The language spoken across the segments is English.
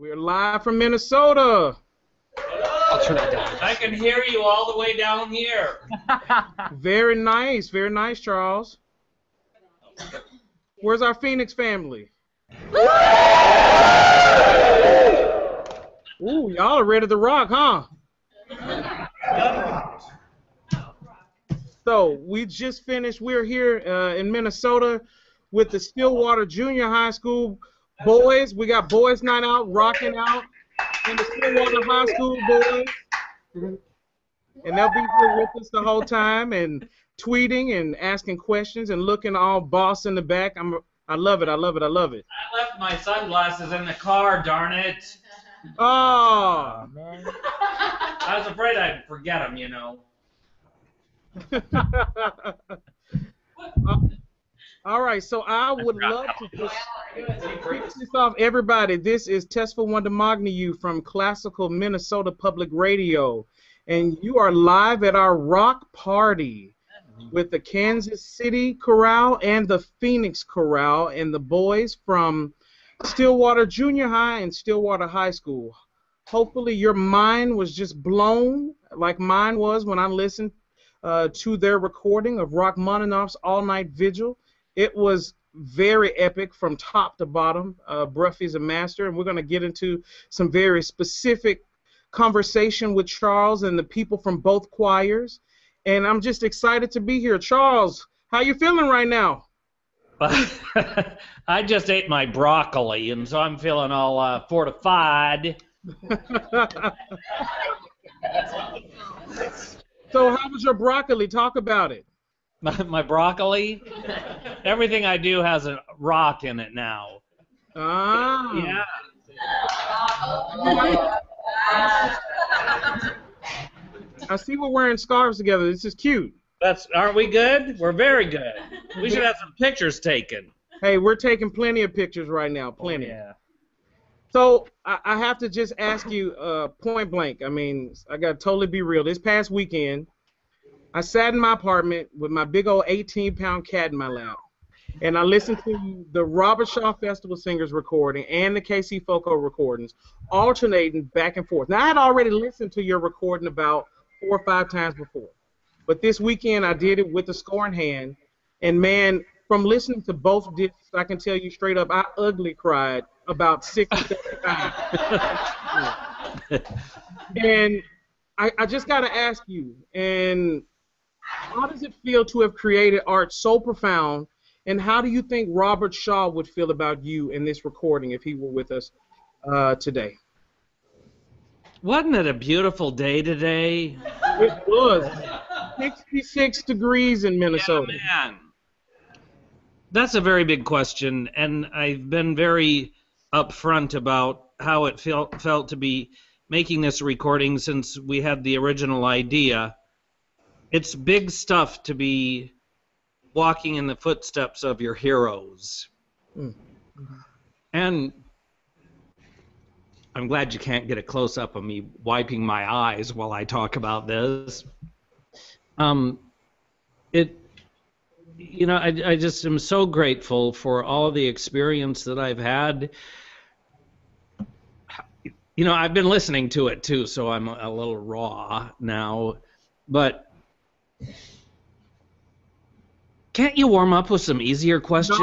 We're live from Minnesota. I'll turn it down. I can hear you all the way down here. Very nice, Charles. Where's our Phoenix family? Ooh, y'all are ready to rock, huh? So we just finished. We're here in Minnesota with the Stillwater Junior High School boys. We got boys night out, rocking out in the Stillwater High School boys. And they'll be here with us the whole time and tweeting and asking questions and looking all boss in the back. I love it. I love it. I left my sunglasses in the car, darn it. Oh, Man. I was afraid I'd forget them, you know. All right, so I would love to just kick this off. Everybody, this is Tesfa Wondemagegnehu from Classical Minnesota Public Radio, and you are live at our rock party with the Kansas City Chorale and the Phoenix Chorale and the boys from Stillwater Junior High and Stillwater High School. Hopefully your mind was just blown like mine was when I listened to their recording of Rachmaninoff's All-Night Vigil. It was very epic from top to bottom. Bruffy's a master, and we're going to get into some very specific conversation with Charles and the people from both choirs. And I'm just excited to be here. Charles, how you feeling right now? I just ate my broccoli, and so I'm feeling all fortified. So how was your broccoli? Talk about it. My broccoli? Everything I do has a rock in it now. Ah. Yeah. I see we're wearing scarves together. This is cute. Aren't we good? We're very good. We should have some pictures taken. Hey, we're taking plenty of pictures right now. Plenty. Yeah. So I have to just ask you point blank. I mean, I got to totally be real. This past weekend, I sat in my apartment with my big old 18-pound cat in my lap, and I listened to the Robert Shaw Festival Singers recording and the KC Foco recordings, alternating back and forth. Now, I had already listened to your recording about 4 or 5 times before, but this weekend I did it with the score in hand, and man, from listening to both discs, I can tell you straight up, I ugly cried about 6 or 7 times. And I just got to ask you, and how does it feel to have created art so profound, and how do you think Robert Shaw would feel about you in this recording if he were with us today? Wasn't it a beautiful day today? It was 66 degrees in Minnesota. Yeah, man. That's a very big question, and I've been very upfront about how it felt to be making this recording since we had the original idea. It's big stuff to be walking in the footsteps of your heroes. Mm-hmm. And I'm glad you can't get a close-up of me wiping my eyes while I talk about this. I just am so grateful for all the experience that I've had. You know, I've been listening to it too, so I'm a little raw now. But can't you warm up with some easier questions?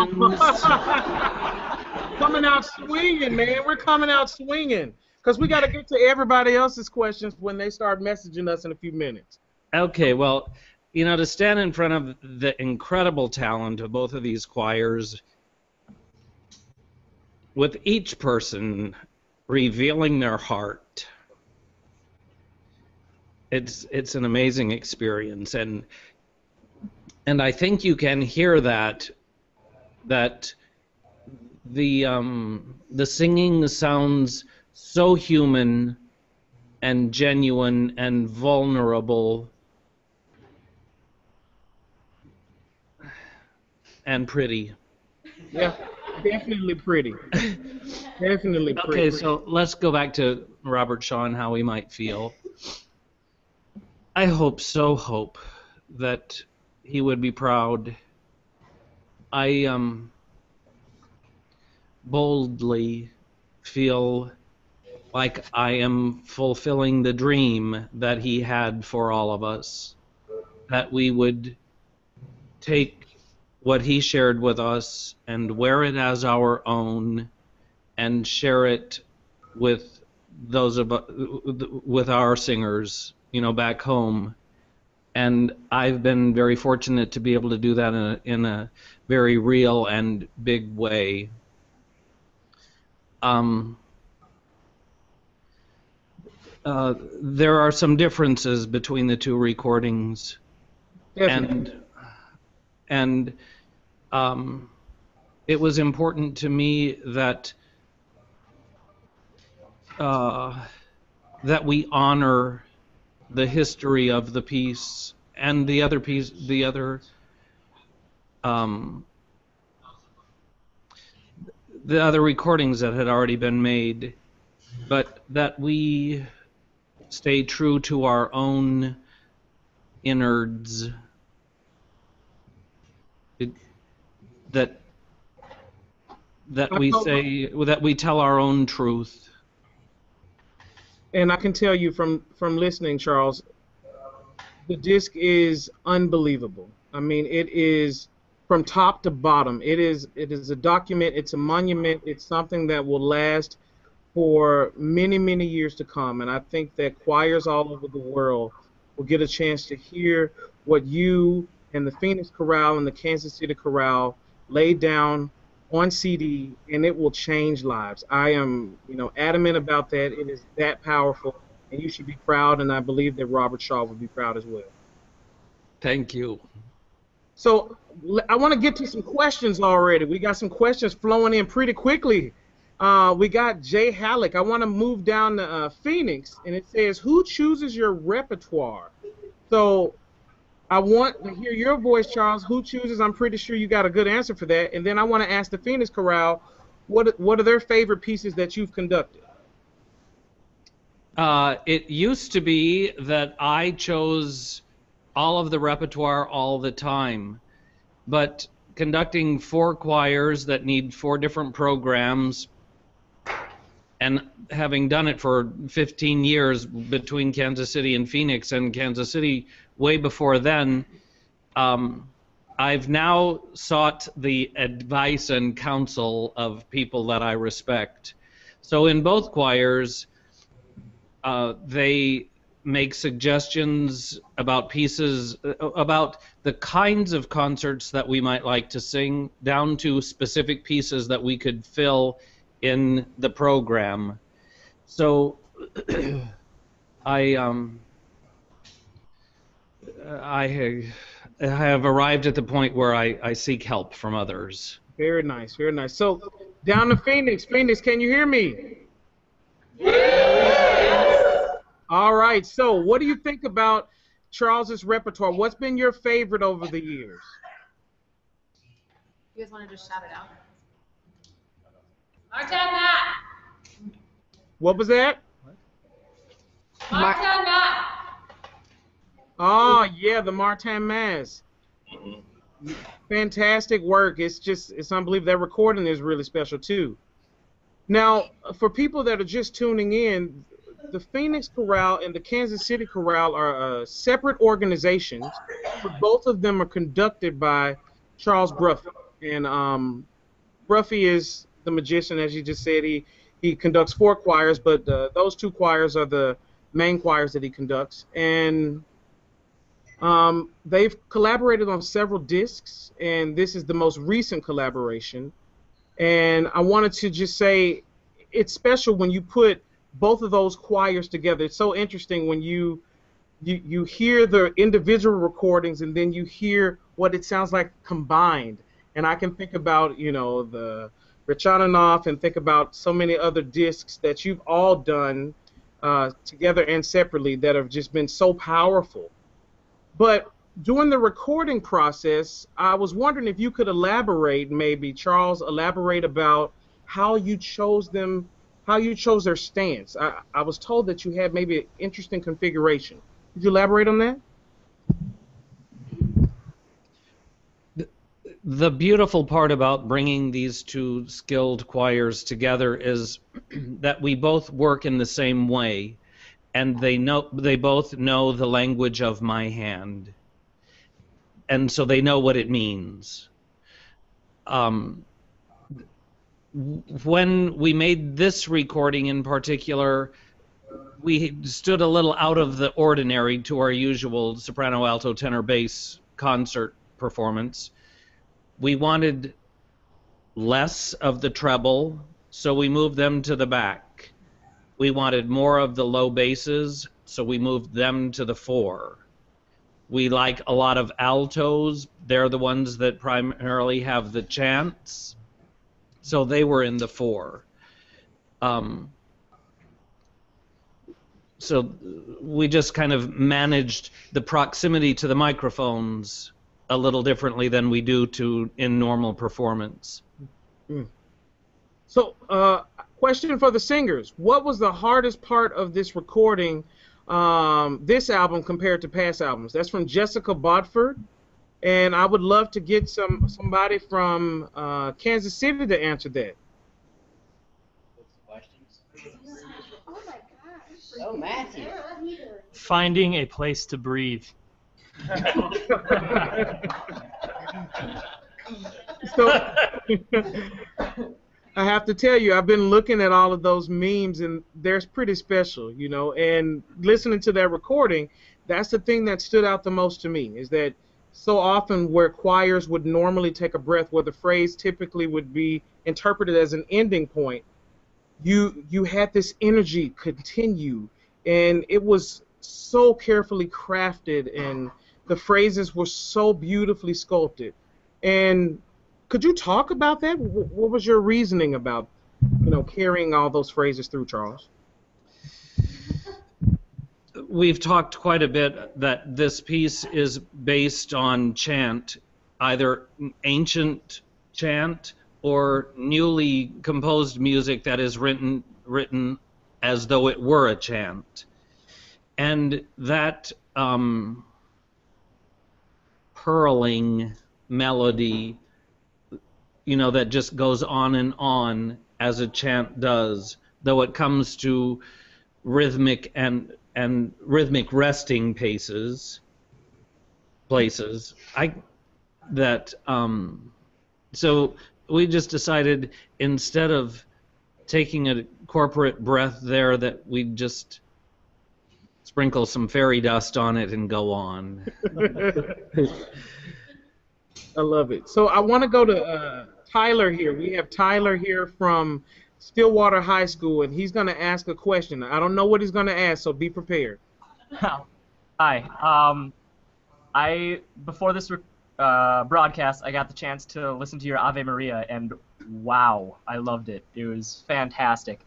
Coming out swinging, man. We're coming out swinging. Because we got to get to everybody else's questions when they start messaging us in a few minutes. Okay, well, you know, to stand in front of the incredible talent of both of these choirs, with each person revealing their heart, it's an amazing experience, and I think you can hear that the singing sounds so human and genuine and vulnerable and pretty. Yeah, definitely pretty. Definitely pretty. Okay, so let's go back to Robert Shaw and how he might feel. I hope that he would be proud. I boldly feel like I am fulfilling the dream that he had for all of us, that we would take what he shared with us and wear it as our own and share it with with our singers, back home. And I've been very fortunate to be able to do that in a very real and big way. There are some differences between the two recordings. Definitely. And it was important to me that that we honor the history of the piece and the other recordings that had already been made, but that we stay true to our own innards. That we tell our own truth. And I can tell you from listening, Charles, the disc is unbelievable. I mean, it is from top to bottom. It is a document. It's a monument. It's something that will last for many, many years to come. And I think that choirs all over the world will get a chance to hear what you and the Phoenix Chorale and the Kansas City Chorale laid down on CD, and it will change lives. I am, adamant about that. It is that powerful, and you should be proud, and I believe that Robert Shaw would be proud as well. Thank you. So I want to get to some questions already. We got some questions flowing in pretty quickly. We got Jay Halleck. I want to move down to Phoenix, and it says, who chooses your repertoire? So I want to hear your voice, Charles. Who chooses? I'm pretty sure you got a good answer for that. And then I want to ask the Phoenix Chorale, what are their favorite pieces that you've conducted? It used to be that I chose all of the repertoire all the time, but conducting 4 choirs that need 4 different programs, and having done it for 15 years between Kansas City and Phoenix, and Kansas City way before then, I've now sought the advice and counsel of people that I respect. So in both choirs, they make suggestions about pieces, about the kinds of concerts that we might like to sing, down to specific pieces that we could fill in the program. So I have arrived at the point where I seek help from others. Very nice, very nice. So down to Phoenix. Phoenix, can you hear me? Yes. All right. So what do you think about Charles's repertoire? What's been your favorite over the years? You guys want to just shout it out? Martin Matt. What was that? Martin Matt. Oh, yeah, the Martin Mass. Fantastic work. It's unbelievable. That recording is really special, too. Now, for people that are just tuning in, the Phoenix Chorale and the Kansas City Chorale are separate organizations, but both of them are conducted by Charles Bruffy. And Bruffy is the magician, as you just said. He conducts 4 choirs, but those 2 choirs are the main choirs that he conducts. And they've collaborated on several discs, and this is the most recent collaboration. And I wanted to just say it's special when you put both of those choirs together. It's so interesting when you hear the individual recordings and then you hear what it sounds like combined. And I can think about, the Rachmaninoff, and think about so many other discs that you've all done together and separately that have just been so powerful. But during the recording process, I was wondering if you could elaborate, maybe, Charles, about how you chose them, how you chose their stance. I was told that you had maybe an interesting configuration. Could you elaborate on that? The beautiful part about bringing these two skilled choirs together is that we both work in the same way, and they both know the language of my hand, and so they know what it means. When we made this recording in particular, we stood a little out of the ordinary to our usual soprano, alto, tenor, bass concert performance. We wanted less of the treble, so we moved them to the back. We wanted more of the low basses, so we moved them to the fore. We like a lot of altos. They're the ones that primarily have the chants, so they were in the fore. So we just kind of managed the proximity to the microphones a little differently than we do in normal performance. So, question for the singers. What was the hardest part of this recording, this album, compared to past albums? That's from Jessica Bodford. And I would love to get somebody from Kansas City to answer that. Oh, Matthew. Finding a place to breathe. So, I have to tell you, I've been looking at all of those memes, and they're pretty special, you know. And listening to that recording, that's the thing that stood out the most to me, is that so often where choirs would normally take a breath, where the phrase typically would be interpreted as an ending point, you had this energy continue, and it was so carefully crafted, and the phrases were so beautifully sculpted. And could you talk about that? What was your reasoning about, you know, carrying all those phrases through, Charles? We've talked quite a bit that this piece is based on chant, either ancient chant or newly composed music that is written as though it were a chant. And that purling melody, you know, that just goes on and on as a chant does, though it comes to rhythmic and rhythmic resting places. So we just decided, instead of taking a corporate breath there, that we'd just sprinkle some fairy dust on it and go on. I love it. So I want to go to Tyler here. We have Tyler here from Stillwater High School, and he's going to ask a question. I don't know what he's going to ask, so be prepared. Hi. Before this broadcast, I got the chance to listen to your Ave Maria, and wow, I loved it. It was fantastic.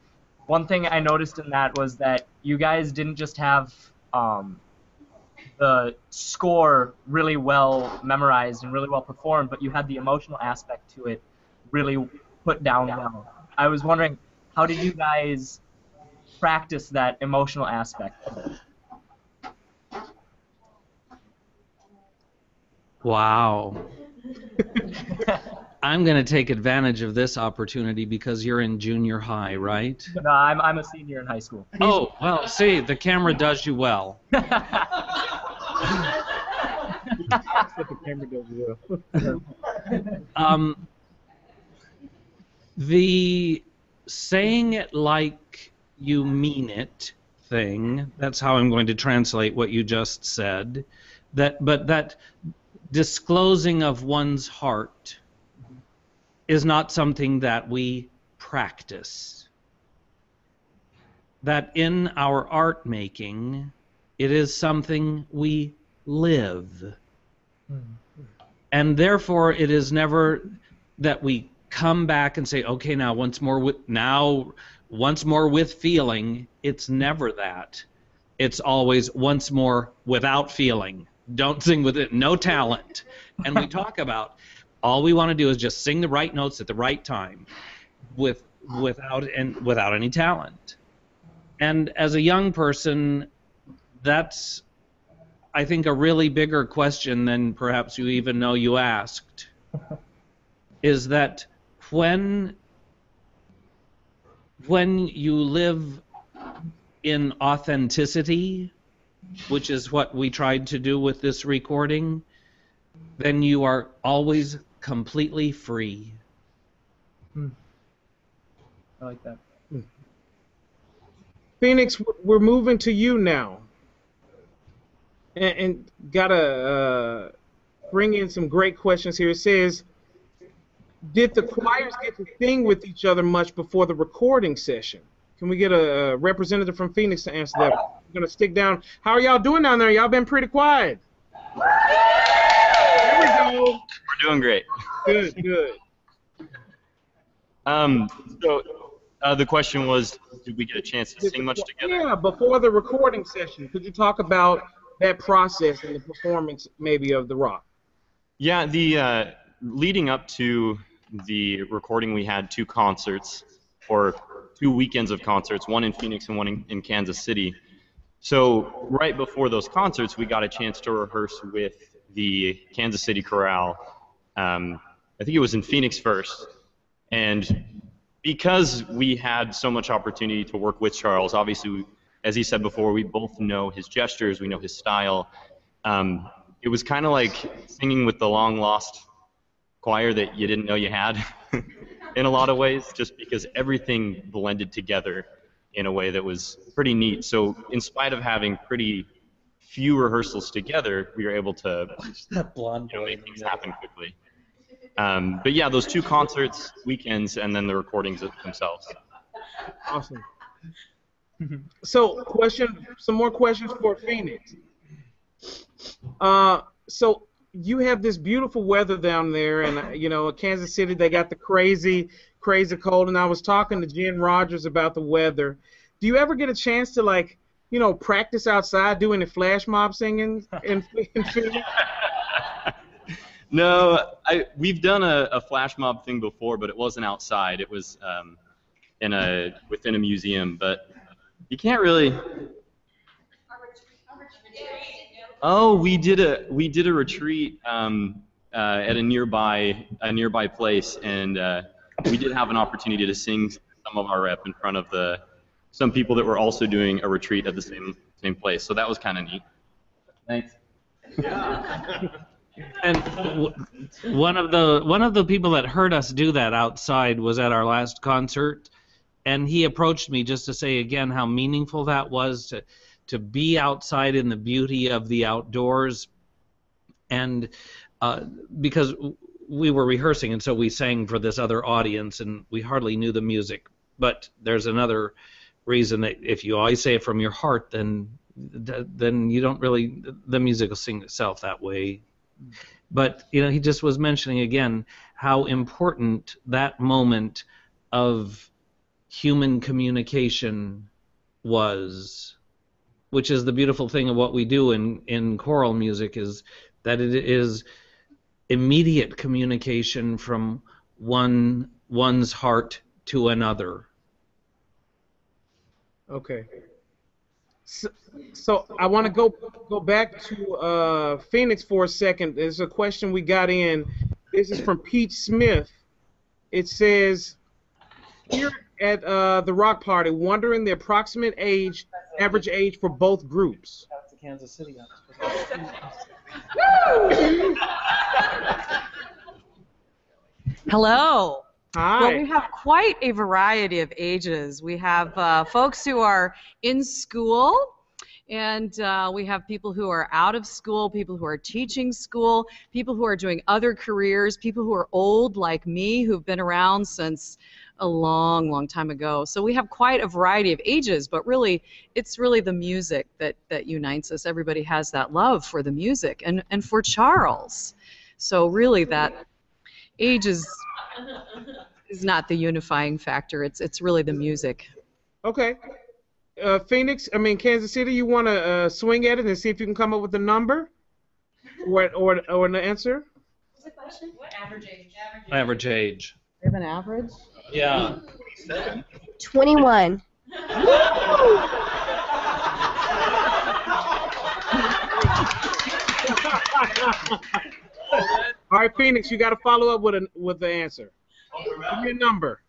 One thing I noticed in that was that you guys didn't just have the score really well memorized and really well performed, but you had the emotional aspect to it really put down well. I was wondering, how did you guys practice that emotional aspect of it? Wow. I'm going to take advantage of this opportunity because you're in junior high, right? No, I'm a senior in high school. Oh, well, see, the camera does you well. The saying it like you mean it thing, that's how I'm going to translate what you just said, but that disclosing of one's heart is not something that we practice. That in our art making, it is something we live. And therefore, it is never that we come back and say, okay, now once more with feeling. It's never that. It's always once more without feeling. Don't sing with it, no talent. And we talk about all we want to do is just sing the right notes at the right time without any talent. And as a young person, that's, I think, a really bigger question than perhaps you even know you asked. is that when you live in authenticity, which is what we tried to do with this recording, then you are always completely free. I like that. Phoenix, we're moving to you now, and gotta bring in some great questions here. It says, did the choirs get to sing with each other much before the recording session? Can we get a representative from Phoenix to answer that? We're gonna stick down. How are y'all doing down there? Y'all been pretty quiet. There we go. We're doing great. Good, good. The question was, did we get a chance to sing much together? Yeah, before the recording session. Could you talk about that process and the performance maybe of the rock? Yeah, the leading up to the recording, we had 2 concerts, or 2 weekends of concerts, one in Phoenix and one in Kansas City. So right before those concerts, we got a chance to rehearse with the Kansas City Chorale. I think it was in Phoenix first. And because we had so much opportunity to work with Charles, obviously, as he said before, we both know his gestures, we know his style. It was kind of like singing with the long-lost choir that you didn't know you had in a lot of ways, just because everything blended together in a way that was pretty neat. So in spite of having pretty few rehearsals together, we were able to make things happen quickly. But yeah, those 2 concerts, weekends, and then the recordings themselves. Awesome. So, some more questions for Phoenix. So you have this beautiful weather down there, and Kansas City, they got the crazy cold. And I was talking to Jen Rogers about the weather. Do you ever get a chance to practice outside doing the flash mob singing in Phoenix? No, we've done a flash mob thing before, but it wasn't outside. It was within a museum. But you can't really. Oh, we did a retreat at a nearby place, and we did have an opportunity to sing some of our rep in front of some people that were also doing a retreat at the same place. So that was kind of neat. Thanks. Yeah. And one of the people that heard us do that outside was at our last concert, and he approached me just to say again how meaningful that was to be outside in the beauty of the outdoors, and because we were rehearsing, and so we sang for this other audience, and we hardly knew the music. But there's another reason that if you always say it from your heart, then you don't really, the music will sing itself that way. But he just was mentioning again how important that moment of human communication was, which is the beautiful thing of what we do in choral music, is that it is immediate communication from one's heart to another. Okay. So I want to go back to Phoenix for a second. There's a question we got in. This is from Pete Smith. It says, here at the Rock Party, wondering the approximate average age for both groups. That's the Kansas City. Hello. Hi. Well, we have quite a variety of ages. We have folks who are in school, and we have people who are out of school, people who are teaching school, people who are doing other careers, people who are old like me who've been around since a long, long time ago. So we have quite a variety of ages, but really, it's really the music that unites us. Everybody has that love for the music and for Charles. So really, that age is not the unifying factor. It's really the music. Okay. Kansas City, you want to swing at it and see if you can come up with a number or an answer? What's the question? What average age? Average age. We have an average? Yeah. 21. All right, Phoenix, you got to follow up with the answer. Give me a number.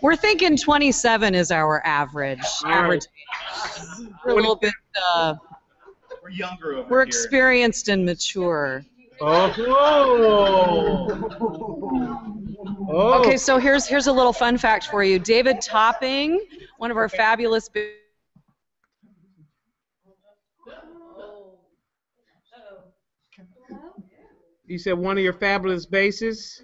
We're thinking 27 is our average. All right. Average. We're a little bit. We're younger over We're here. experienced and mature. Oh. Oh. Okay, so here's a little fun fact for you. David Topping, one of our fabulous. You said one of your fabulous basses?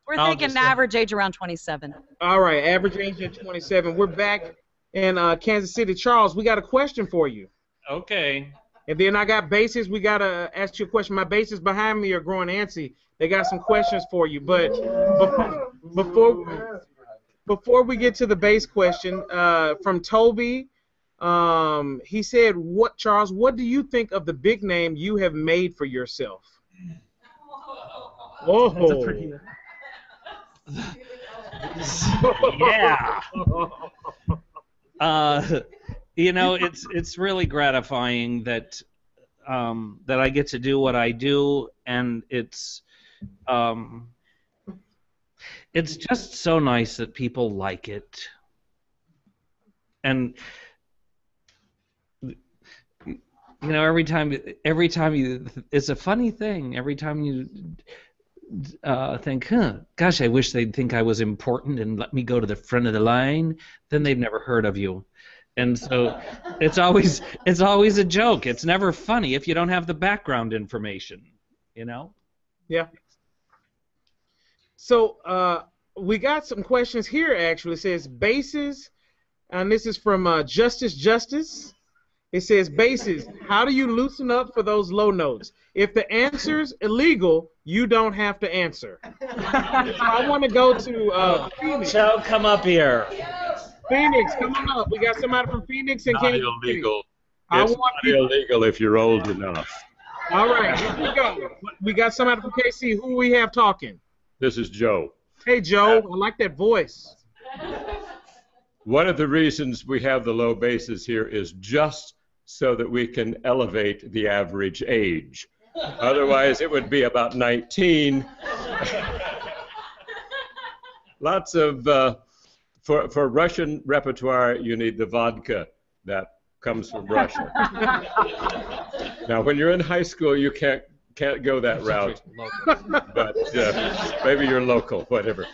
We're thinking average age around 27. All right, average age at 27. We're back in Kansas City. Charles, we got a question for you. Okay. And then I got basses. We got to ask you a question. My basses behind me are growing antsy. They got some questions for you. But before we get to the bass question, from Toby, he said, Charles, what do you think of the big name you have made for yourself? Oh. Yeah. You know, it's really gratifying that I get to do what I do, and it's just so nice that people like it. And you know, every time you, it's a funny thing. Every time you think, gosh, I wish they'd think I was important and let me go to the front of the line, then they've never heard of you. And so it's always a joke. It's never funny if you don't have the background information, you know? Yeah. So we got some questions here, actually. It says basses, and this is from Justice. It says, basses, how do you loosen up for those low notes? If the answer's illegal, you don't have to answer. So I want to go to Phoenix. So come up here. Phoenix, come on up. We got somebody from Phoenix and Kansas City. Illegal. It's not illegal if you're old enough. All right, here we go. We got somebody from KC. Who we have talking? This is Joe. Hey, Joe. I like that voice. One of the reasons we have the low basses here is just so that we can elevate the average age. Otherwise, it would be about 19. Lots of, for Russian repertoire, you need the vodka that comes from Russia. Now, when you're in high school, you can't go that route, but maybe you're local, whatever.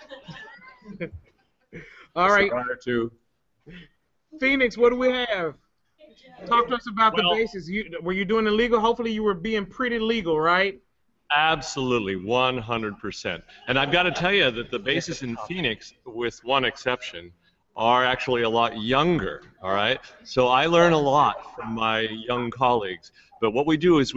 All right. To Phoenix, what do we have? Talk to us about the basses. Were you doing illegal? Hopefully you were being pretty legal, right? Absolutely, 100%. And I've got to tell you that the basses in Phoenix, with one exception, are actually a lot younger, all right? So I learn a lot from my young colleagues. But what we do is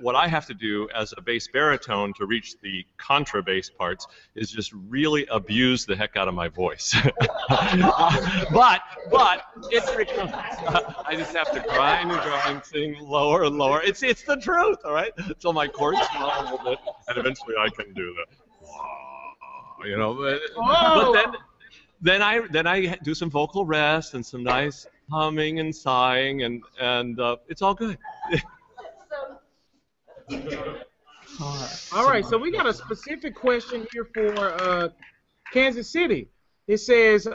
what I have to do as a bass baritone to reach the contrabass parts is just really abuse the heck out of my voice. but it's I just have to grind, sing lower and lower. It's the truth, all right? So my chords swell a little bit, and eventually I can do the, you know. But then I do some vocal rest and some nice humming and sighing, and it's all good. All right, so we got a specific question here for Kansas City. It says,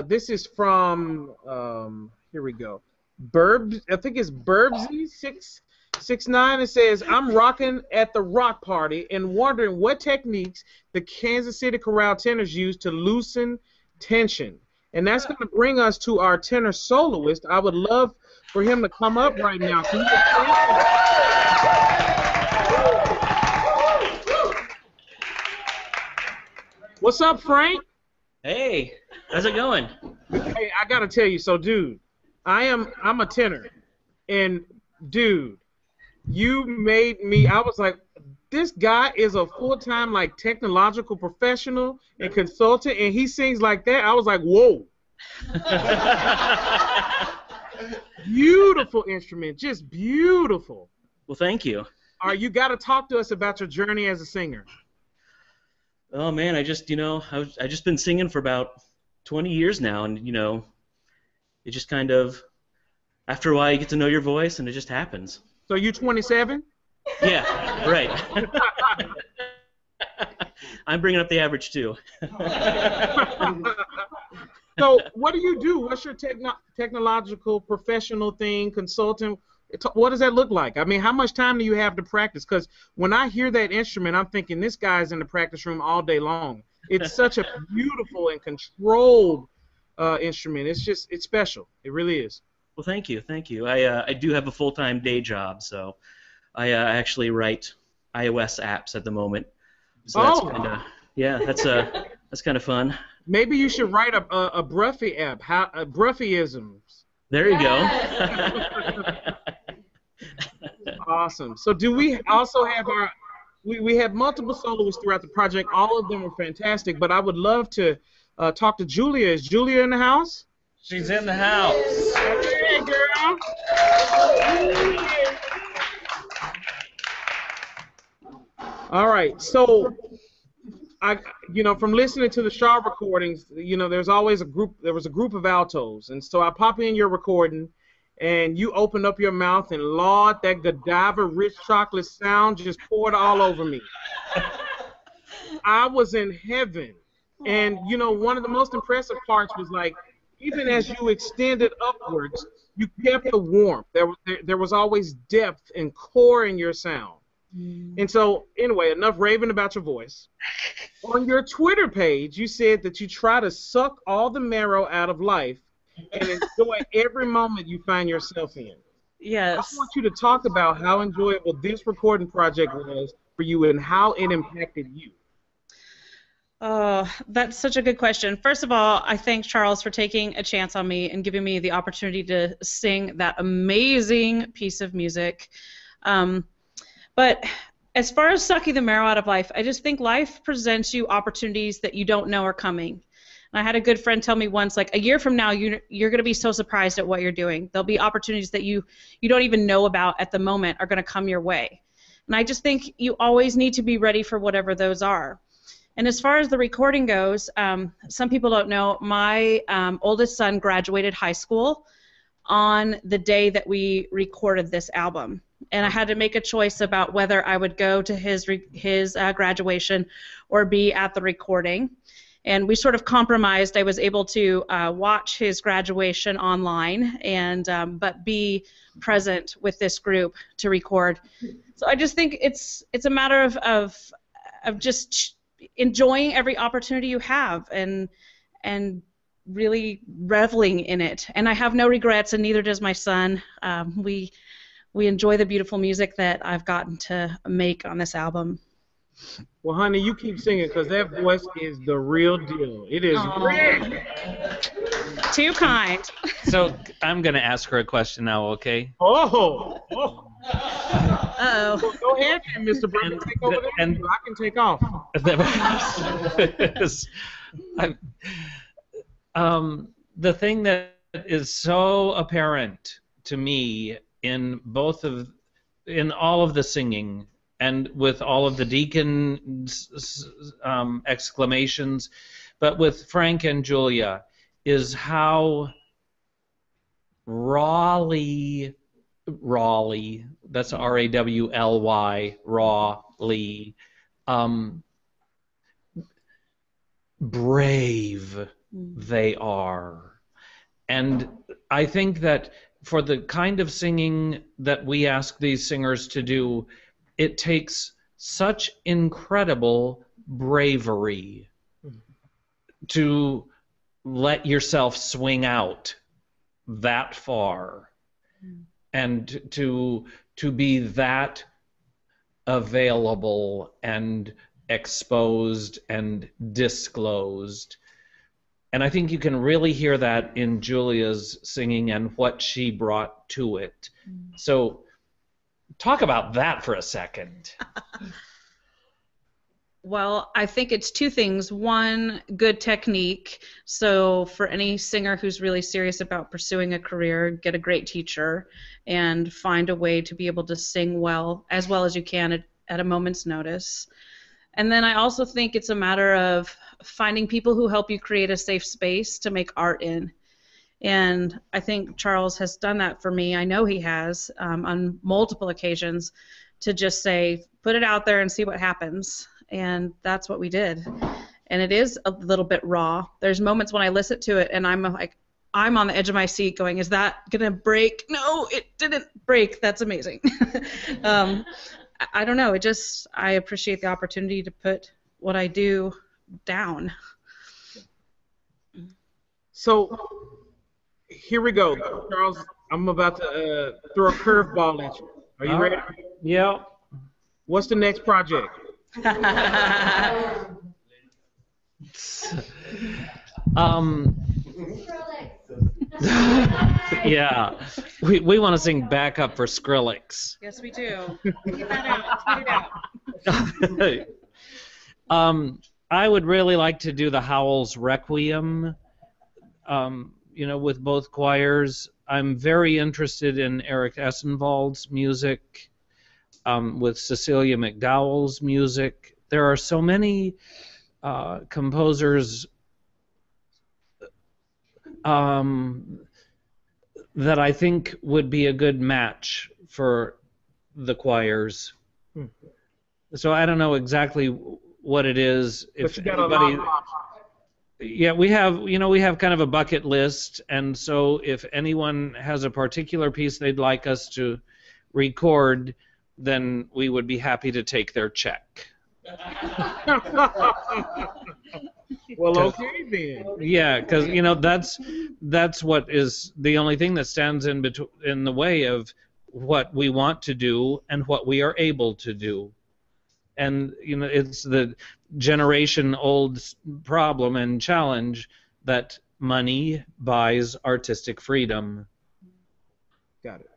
this is from, here we go, I think it's Burbsy669. It says, I'm rocking at the rock party and wondering what techniques the Kansas City Chorale tenors use to loosen tension. And that's going to bring us to our tenor soloist. I would love for him to come up right now. Can you What's up, Frank? Hey, how's it going? Hey, I gotta tell you, so dude, I'm a tenor, and dude, you made me. I was like, this guy is a full-time like technological professional and consultant, and he sings like that. I was like, whoa. Beautiful instrument, just beautiful. Well, thank you. All right, you got to talk to us about your journey as a singer. Oh man, I just been singing for about 20 years now, and it just kind of, after a while, you get to know your voice, and it just happens. So you 27? Yeah, right. I'm bringing up the average too. So what do you do? What's your technological professional thing, consultant? What does that look like? I mean, how much time do you have to practice? Because when I hear that instrument, I'm thinking this guy's in the practice room all day long. It's such a beautiful and controlled instrument. It's special. It really is. Well, thank you. I do have a full-time day job, so I actually write iOS apps at the moment. So that's that's kind of fun. Maybe you should write a Bruffy app. Bruffyisms. There you go. Awesome. So do we also have we have multiple soloists throughout the project. All of them are fantastic, but I would love to talk to Julia. Is Julia in the house? She's in the house. Hey, girl. All right. So from listening to the Shaw recordings, there's always there was a group of altos, and so I pop in your recording, and you open up your mouth, and Lord, that Godiva rich chocolate sound just poured all over me. I was in heaven, and one of the most impressive parts was like, even as you extended upwards, you kept the warmth. There was always depth and core in your sound. And so, anyway, enough raving about your voice. On your Twitter page, you said that you try to suck all the marrow out of life and enjoy every moment you find yourself in. Yes. I want you to talk about how enjoyable this recording project was for you and how it impacted you. Oh, that's such a good question. First of all, I thank Charles for taking a chance on me and giving me the opportunity to sing that amazing piece of music. But as far as sucking the marrow out of life, I just think life presents you opportunities that you don't know are coming. And I had a good friend tell me once, like, a year from now, you're going to be so surprised at what you're doing. There'll be opportunities that you don't even know about at the moment are going to come your way. And I just think you always need to be ready for whatever those are. And as far as the recording goes, some people don't know, my oldest son graduated high school on the day that we recorded this album. And I had to make a choice about whether I would go to his graduation or be at the recording. And we sort of compromised. I was able to watch his graduation online and but be present with this group to record. So I just think it's a matter of just enjoying every opportunity you have and really reveling in it. And I have no regrets, and neither does my son. We enjoy the beautiful music that I've gotten to make on this album. Well, honey, you keep singing because that voice is the real deal. It is rich. Too kind. So I'm going to ask her a question now, okay? Oh. Uh-oh. Well, go ahead, Mr. Bruffy. Take over there. I can take off. The thing that is so apparent to me in all of the singing and with all of the deacon exclamations, but with Frank and Julia, is how Raleigh, that's R-A-W-L-Y, Raleigh, brave they are. And I think that for the kind of singing that we ask these singers to do, it takes such incredible bravery to let yourself swing out that far and to be that available and exposed and disclosed. And I think you can really hear that in Julia's singing and what she brought to it. So talk about that for a second. Well, I think it's two things. One, good technique. So for any singer who's really serious about pursuing a career, get a great teacher and find a way to be able to sing well as you can at a moment's notice. And then I also think it's a matter of finding people who help you create a safe space to make art in. And I think Charles has done that for me. I know he has on multiple occasions, to just say, put it out there and see what happens. and that's what we did. And it is a little bit raw. There's moments when I listen to it and I'm like, I'm on the edge of my seat going, is that gonna break? No, it didn't break. That's amazing. I don't know. I appreciate the opportunity to put what I do down. So here we go, Charles. I'm about to throw a curveball at you. Are you ready? Yeah. What's the next project? Yeah, we want to sing backup for Skrillex. Yes, we do. Get that out. Tweet it out. I would really like to do the Howells Requiem, with both choirs. I'm very interested in Eric Essenwald's music, with Cecilia McDowell's music. There are so many composers that I think would be a good match for the choirs. So I don't know exactly what it is. If anybody, yeah, we have kind of a bucket list, and so if anyone has a particular piece they'd like us to record, then we would be happy to take their check. Well, okay then. Yeah, because that's what is the only thing that stands in the way of what we want to do and what we are able to do. And it's the generation-old problem and challenge that money buys artistic freedom. Got it.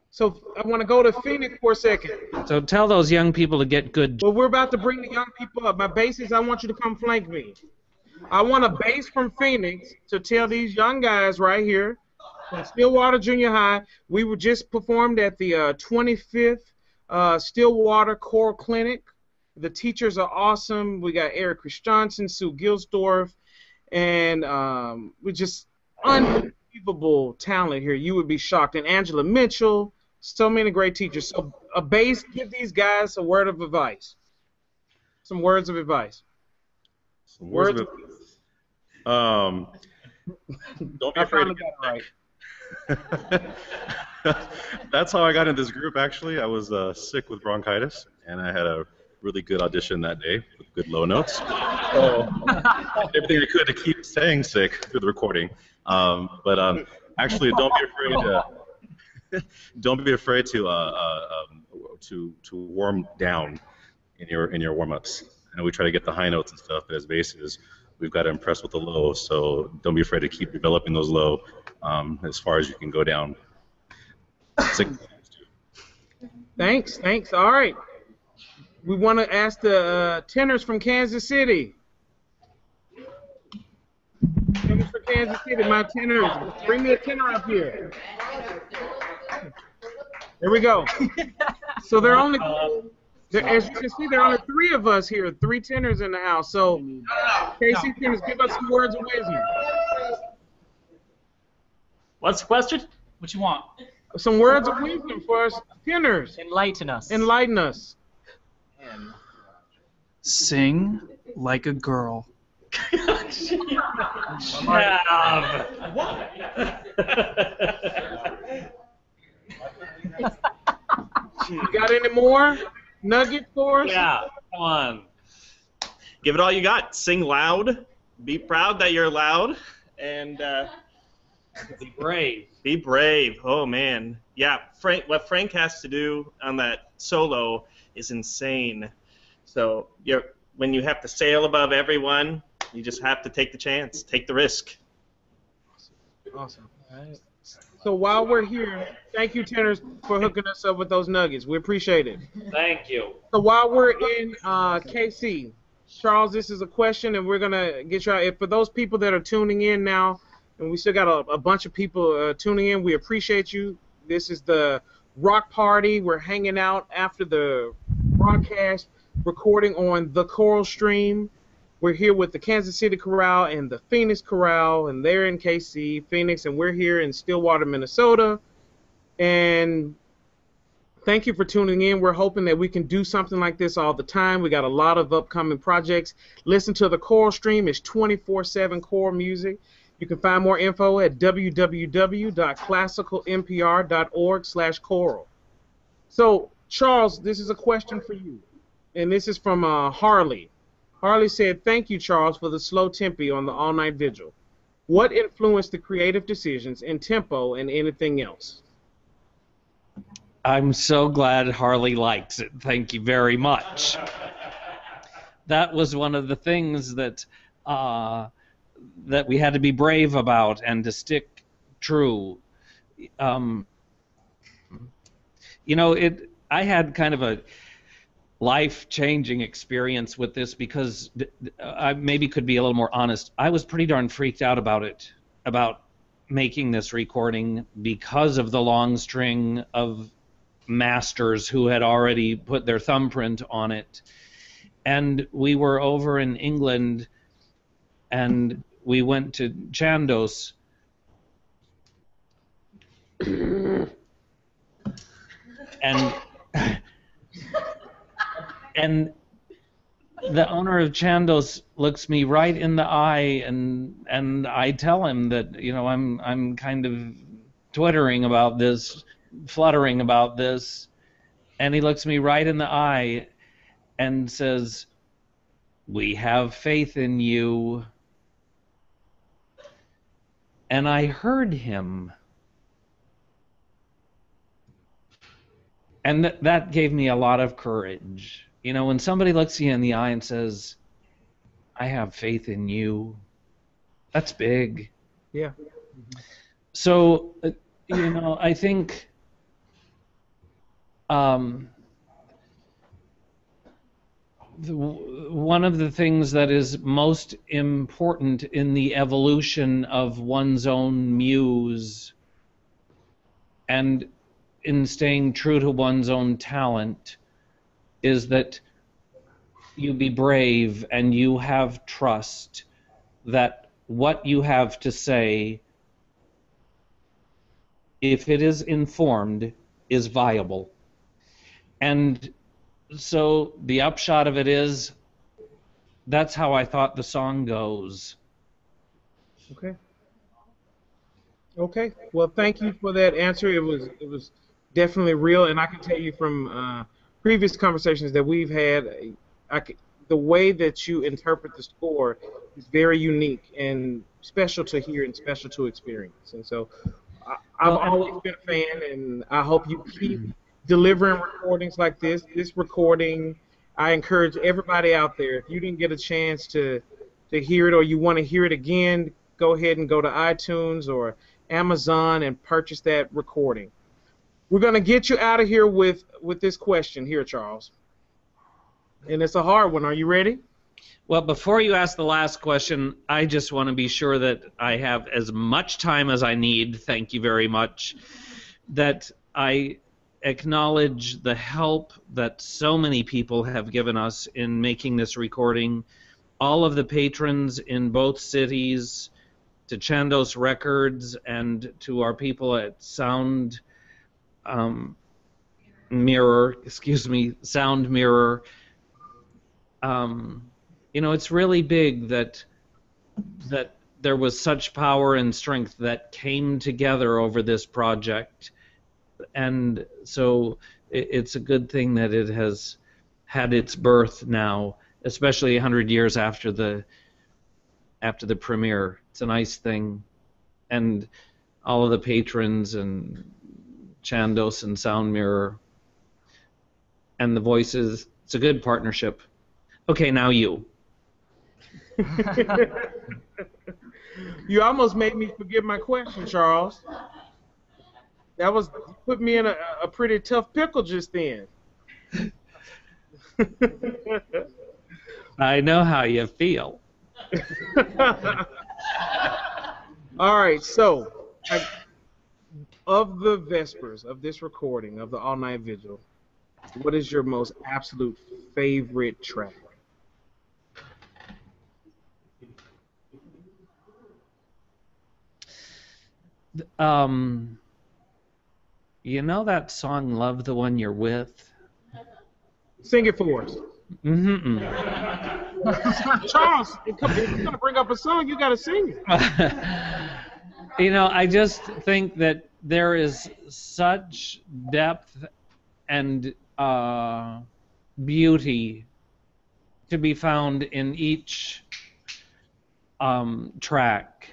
So I want to go to Phoenix for a second. So tell those young people to get good. Well, we're about to bring the young people up. My bassist, I want you to come flank me. I want a bass from Phoenix to tell these young guys right here from Stillwater Junior High. We were just performed at the 25th Stillwater Choral Clinic. The teachers are awesome. We got Eric Christiansen, Sue Gilsdorf, and we just unbelievable talent here. You would be shocked. And Angela Mitchell, so many great teachers. So a bass, give these guys a word of advice. Some words of advice. Some words of advice. Don't be afraid to get right. That's how I got into this group, actually. I was sick with bronchitis, and I had a really good audition that day with good low notes. So everything I could to keep staying sick through the recording. Actually, don't be afraid to warm down in your warm-ups. I know we try to get the high notes and stuff, but as basses, we've got to impress with the low. So don't be afraid to keep developing those low as far as you can go down. Thanks. All right. We want to ask the tenors from Kansas City. Tenors from Kansas City, my tenors. Bring me a tenor up here. There we go. So there are only, as you can see, there are only 3 of us here, 3 tenors in the house. So, Casey, tenors, give us some words of wisdom. What's the question? What you want? Some words of wisdom for us tenors. Enlighten us. Enlighten us. Sing like a girl. You got any more nuggets for us? Yeah, come on. Give it all you got. Sing loud. Be proud that you're loud. And be brave. Be brave. Oh, man. Yeah, what Frank has to do on that solo is insane. So when you have to sail above everyone, you just have to take the chance, take the risk. Awesome. All right. So while we're here, thank you, tenors, for hooking us up with those nuggets. We appreciate it. Thank you. So while we're in KC, Charles, this is a question, and we're going to get you out. For those people that are tuning in now, and we still got a bunch of people tuning in, we appreciate you. This is the Rock Party. We're hanging out after the broadcast, recording on the Choral Stream. We're here with the Kansas City Chorale and the Phoenix Chorale, and they're in KC, Phoenix, and we're here in Stillwater, Minnesota. And thank you for tuning in. We're hoping that we can do something like this all the time. We got a lot of upcoming projects. Listen to the choral stream. It's 24/7 choral music. You can find more info at www.classicalnpr.org/choral. So, Charles, this is a question for you, and this is from Harley. Harley said, "Thank you, Charles, for the slow tempi on the all-night vigil. What influenced the creative decisions in tempo and anything else?" I'm so glad Harley likes it. Thank you very much. That was one of the things that that we had to be brave about and to stick true. You know, I had kind of a life-changing experience with this because I maybe could be a little more honest. I was pretty darn freaked out about it, about making this recording because of the long string of masters who had already put their thumbprint on it. And we were over in England, and we went to Chandos. And the owner of Chandos looks me right in the eye, and I tell him that, you know, I'm kind of twittering about this, fluttering about this, and he looks me right in the eye and says, "We have faith in you." And I heard him. And that gave me a lot of courage. You know, when somebody looks you in the eye and says, "I have faith in you," that's big. Yeah. So, you know, I think one of the things that is most important in the evolution of one's own muse and in staying true to one's own talent is that you be brave and you have trust that what you have to say, if it is informed, is viable. And so the upshot of it is, that's how I thought the song goes. Okay. Okay. Well, thank you for that answer. It was definitely real, and I can tell you from previous conversations that we've had, the way that you interpret the score is very unique and special to hear and special to experience. And so I've always been a fan, and I hope you keep delivering recordings like this. This recording, I encourage everybody out there, if you didn't get a chance to hear it or you want to hear it again, go ahead and go to iTunes or Amazon and purchase that recording. We're going to get you out of here with this question here, Charles. And it's a hard one. Are you ready? Well, before you ask the last question, I just want to be sure that I have as much time as I need, thank you very much, that I acknowledge the help that so many people have given us in making this recording. All of the patrons in both cities, to Chandos Records, and to our people at Sound Mirror. You know, it's really big that there was such power and strength that came together over this project, and so it's a good thing that it has had its birth now, especially 100 years after the premiere. It's a nice thing, and all of the patrons and Chandos and Sound Mirror and the voices. It's a good partnership. Okay, now you. You almost made me forget my question, Charles. That was put me in a pretty tough pickle just then. I know how you feel. All right, so of the Vespers, of this recording, of the all-night vigil, what is your most absolute favorite track? You know that song, Love the One You're With? Sing it for us. Mm-hmm. Charles, if you're going to bring up a song, you got to sing it. You know, I just think that there is such depth and beauty to be found in each track.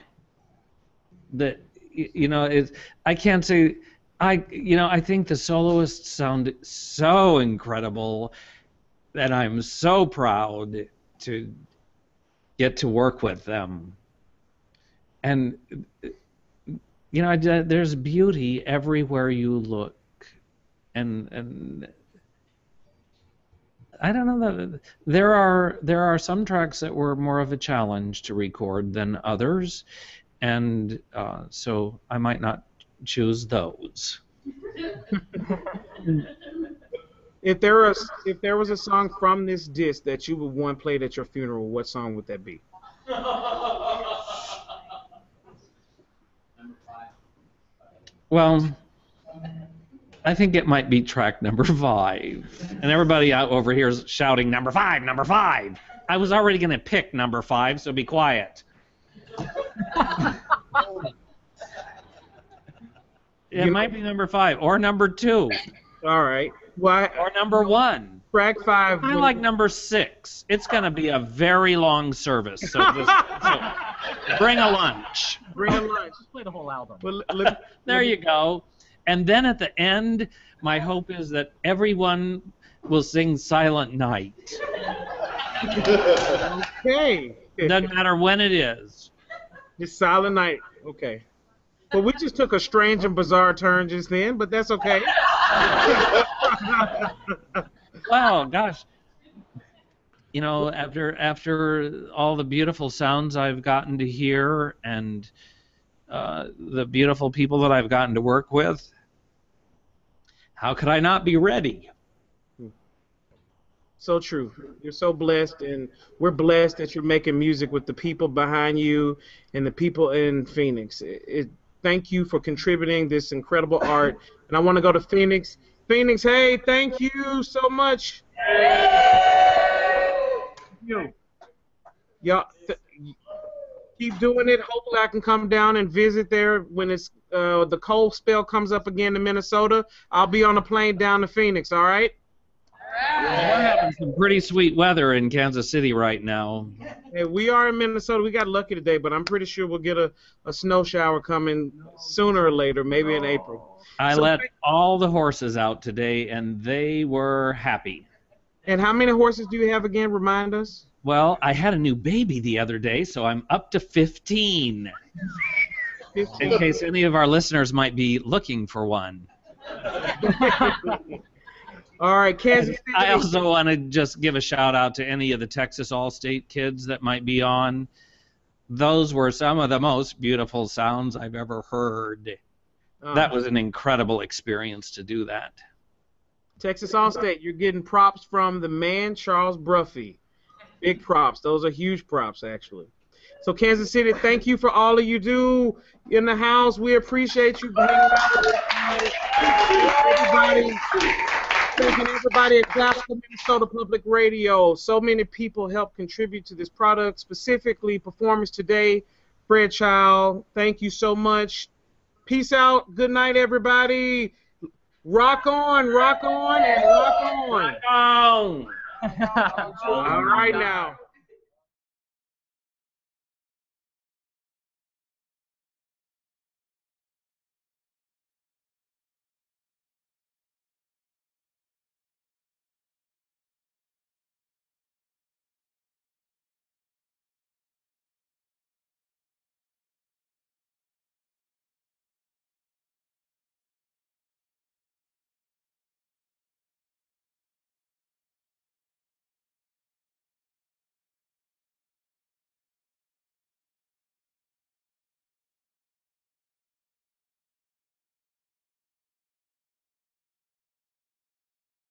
That, you know, I can't say. I think the soloists sound so incredible, and I'm so proud to get to work with them. And you know, there's beauty everywhere you look, and I don't know, that there are some tracks that were more of a challenge to record than others, and so I might not choose those. If there was a song from this disc that you would want played at your funeral, what song would that be? Well, I think it might be track number 5. And everybody out over here is shouting, number 5, number 5. I was already going to pick number 5, so be quiet. It might be number 5 or number 2. All right. Well, or number 1. Track 5. I like number 6. It's going to be a very long service. So bring a lunch. Bring a lunch. Just play the whole album. Well, there you go. And then at the end, my hope is that everyone will sing Silent Night. Okay. Doesn't matter when it is. It's Silent Night. Okay. Well, we just took a strange and bizarre turn just then, but that's okay. Well, gosh. You know, after all the beautiful sounds I've gotten to hear and the beautiful people that I've gotten to work with, how could I not be ready? So true. You're so blessed, and we're blessed that you're making music with the people behind you and the people in Phoenix. Thank you for contributing this incredible art. And I want to go to Phoenix. Phoenix, hey, thank you so much. Y'all, keep doing it. Hopefully I can come down and visit there when it's the cold spell comes up again in Minnesota. I'll be on a plane down to Phoenix, all right? We're having some pretty sweet weather in Kansas City right now. Hey, we are in Minnesota. We got lucky today, but I'm pretty sure we'll get a snow shower coming sooner or later, maybe in April. I let all the horses out today, and they were happy. And how many horses do you have again? Remind us. Well, I had a new baby the other day, so I'm up to 15. 15. In case any of our listeners might be looking for one. All right, Kansas City. I also want to just give a shout out to any of the Texas All-State kids that might be on. Those were some of the most beautiful sounds I've ever heard. That was an incredible experience to do that. Texas All-State, you're getting props from the man, Charles Bruffy. Big props. Those are huge props, actually. So, Kansas City, thank you for all of you do in the house. We appreciate you hanging out with us. Thanking everybody at Classical Minnesota Public Radio. So many people help contribute to this product, specifically performers today. Fred Child, thank you so much. Peace out. Good night, everybody. Rock on, and rock on. Rock on. All right now.